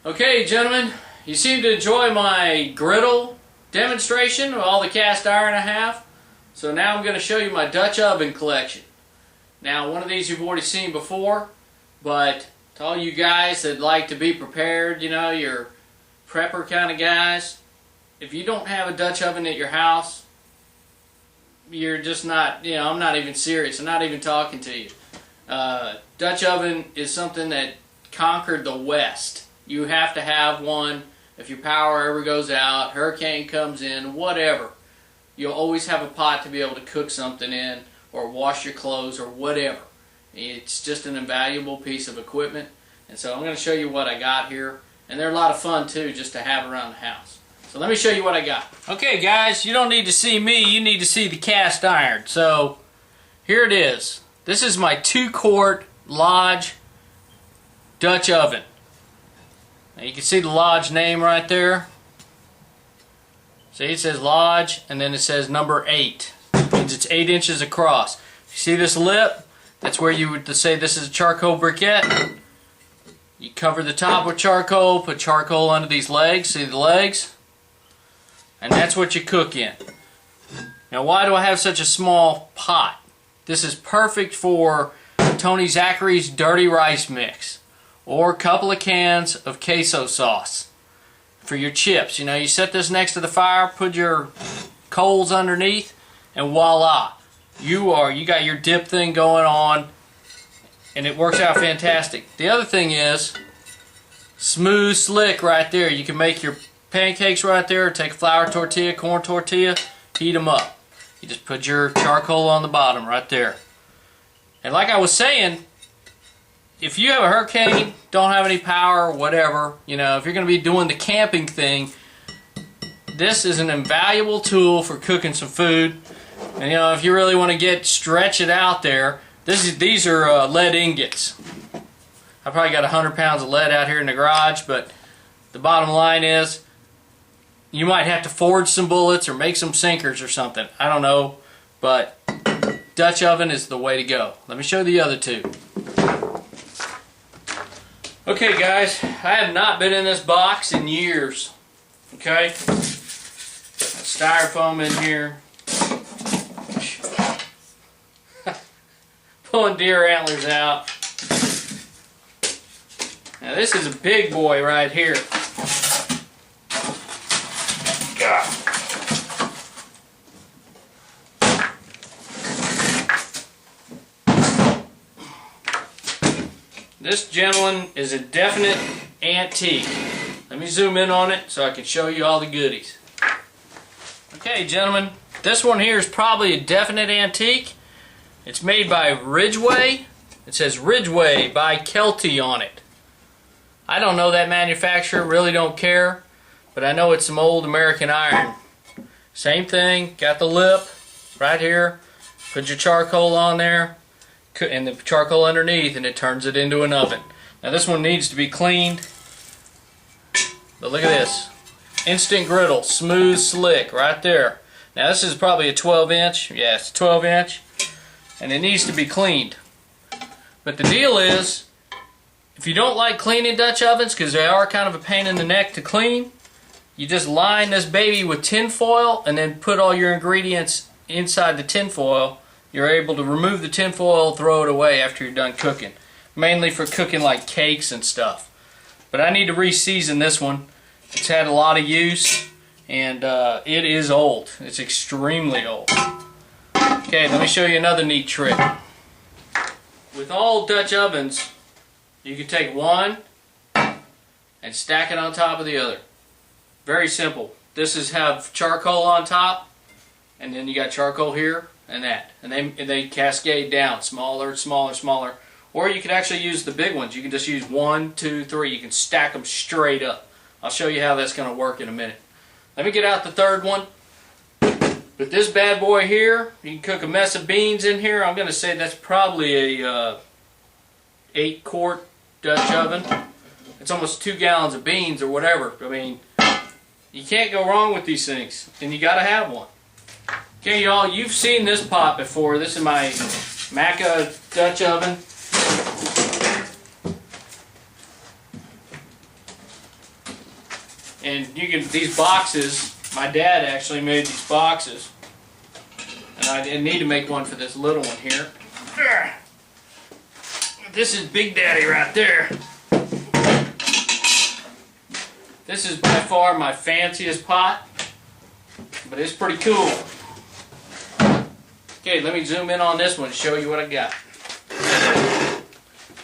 Okay, gentlemen, you seem to enjoy my griddle demonstration of all the cast iron I have. So now I'm going to show you my Dutch oven collection. Now, one of these you've already seen before, but to all you guys that like to be prepared, you know, you're prepper kind of guys, if you don't have a Dutch oven at your house, you're just not, you know, I'm not even serious. I'm not even talking to you. Dutch oven is something that conquered the West. You have to have one. If your power ever goes out, hurricane comes in, whatever, you'll always have a pot to be able to cook something in or wash your clothes or whatever. It's just an invaluable piece of equipment. And so I'm going to show you what I got here. And they're a lot of fun too, just to have around the house. So let me show you what I got. Okay guys, you don't need to see me, you need to see the cast iron. So here it is. This is my 2-quart Lodge Dutch oven. Now you can see the Lodge name right there. See, it says Lodge and then it says number 8. It means it's 8 inches across. You see this lip? That's where you would say this is a charcoal briquette. You cover the top with charcoal, put charcoal under these legs. See the legs? And that's what you cook in. Now why do I have such a small pot? This is perfect for Tony Zachary's dirty rice mix. Or a couple of cans of queso sauce for your chips. You know, you set this next to the fire, put your coals underneath, and voila. You got your dip thing going on, and it works out fantastic. The other thing is, smooth, slick right there. You can make your pancakes right there, take a flour tortilla, corn tortilla, heat them up. You just put your charcoal on the bottom right there. And like I was saying, if you have a hurricane, don't have any power, whatever, you know, if you're going to be doing the camping thing, this is an invaluable tool for cooking some food. And you know, if you really want to stretch it out there, these are lead ingots. I probably got 100 pounds of lead out here in the garage, but the bottom line is, you might have to forge some bullets or make some sinkers or something. I don't know, but Dutch oven is the way to go. Let me show the other two. Okay guys, I have not been in this box in years. Okay? Styrofoam in here. Pulling deer antlers out. Now this is a big boy right here. God. This gentleman is a definite antique. Let me zoom in on it so I can show you all the goodies. Okay, gentlemen, this one here is probably a definite antique. It's made by Ridgeway. It says Ridgeway by Kelty on it. I don't know that manufacturer, really don't care, but I know it's some old American iron. Same thing, got the lip right here. Put your charcoal on there. And the charcoal underneath, and it turns it into an oven. Now this one needs to be cleaned, but look at this. Instant griddle, smooth, slick, right there. Now this is probably a 12-inch. Yeah, it's a 12-inch, and it needs to be cleaned. But the deal is, if you don't like cleaning Dutch ovens, because they are kind of a pain in the neck to clean, you just line this baby with tin foil, and then put all your ingredients inside the tin foil. You're able to remove the tin foil, throw it away after you're done cooking. Mainly for cooking like cakes and stuff. But I need to re-season this one. It's had a lot of use, and it is old. It's extremely old. Okay, let me show you another neat trick. With all Dutch ovens, you can take one and stack it on top of the other. Very simple. This is have charcoal on top, and then you got charcoal here, and that, and they cascade down, smaller, smaller, smaller. Or you could actually use the big ones. You can just use 1, 2, 3. You can stack them straight up. I'll show you how that's going to work in a minute. Let me get out the third one. With this bad boy here, you can cook a mess of beans in here. I'm going to say that's probably a 8-quart Dutch oven. It's almost 2 gallons of beans or whatever. I mean, you can't go wrong with these things, and you got to have one. Okay, y'all, you've seen this pot before. This is my Macca Dutch oven. And you can, these boxes, my dad actually made these boxes. And I didn't need to make one for this little one here. This is Big Daddy right there. This is by far my fanciest pot, but it's pretty cool. Okay, let me zoom in on this one and show you what I got.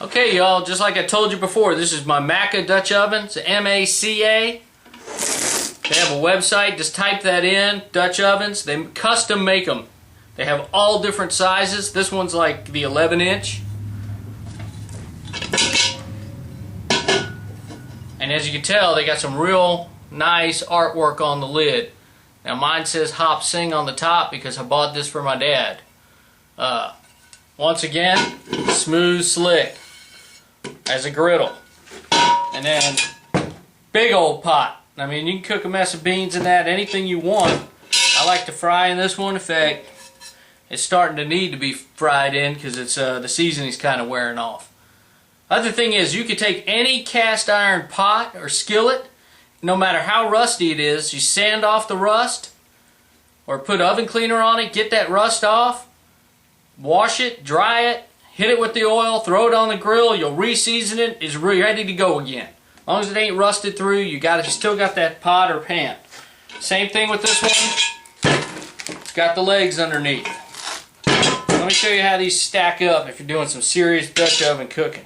Okay, y'all, just like I told you before, this is my Macca Dutch oven. It's M-A-C-A. They have a website, just type that in, Dutch ovens. They custom make them. They have all different sizes. This one's like the 11-inch. And as you can tell, they got some real nice artwork on the lid. Now mine says Hop Sing on the top because I bought this for my dad. Once again, smooth, slick as a griddle. And then big old pot. I mean, you can cook a mess of beans in that, anything you want. I like to fry in this one. In fact, it's starting to need to be fried in because it's the seasoning's kind of wearing off. Other thing is, you could take any cast iron pot or skillet, no matter how rusty it is, you sand off the rust or put oven cleaner on it, get that rust off, wash it, dry it, hit it with the oil, throw it on the grill, you'll re-season it, it's ready to go again. As long as it ain't rusted through, you still got that pot or pan. Same thing with this one. It's got the legs underneath. Let me show you how these stack up if you're doing some serious Dutch oven cooking.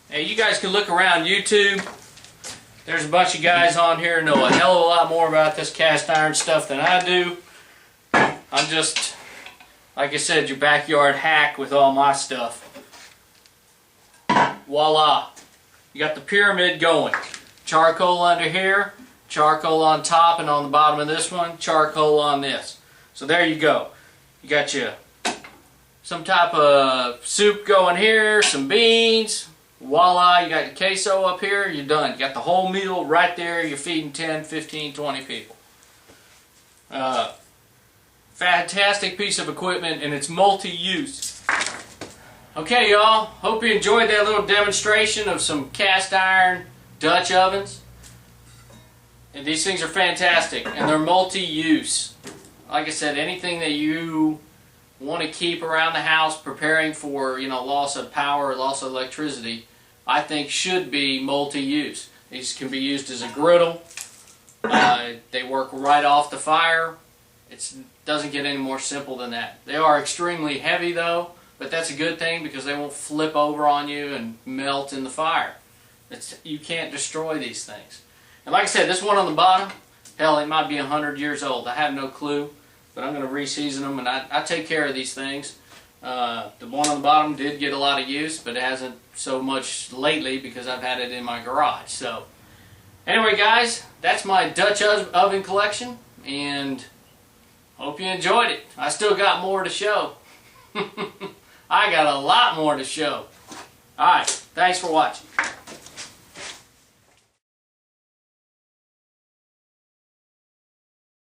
Hey, you guys can look around YouTube. There's a bunch of guys on here who know a hell of a lot more about this cast iron stuff than I do. I'm just, like I said, your backyard hack with all my stuff. Voila. You got the pyramid going. Charcoal under here, charcoal on top and on the bottom of this one, charcoal on this. So there you go. You got your some type of soup going here, some beans. Voila, you got your queso up here, you're done. You got the whole meal right there, you're feeding 10, 15, 20 people. Fantastic piece of equipment, and it's multi-use. Okay, y'all, hope you enjoyed that little demonstration of some cast iron Dutch ovens. And these things are fantastic, and they're multi-use. Like I said, anything that you want to keep around the house preparing for, you know, loss of power or loss of electricity, I think should be multi-use. These can be used as a griddle. They work right off the fire. It doesn't get any more simple than that. They are extremely heavy though, but that's a good thing because they won't flip over on you and melt in the fire. You can't destroy these things. And like I said, this one on the bottom, hell, it might be 100 years old. I have no clue, but I'm going to re-season them, and I take care of these things. The one on the bottom did get a lot of use, but it hasn't so much lately because I've had it in my garage. So anyway, guys, that's my Dutch oven collection, and hope you enjoyed it. I still got more to show. I got a lot more to show. Alright, thanks for watching.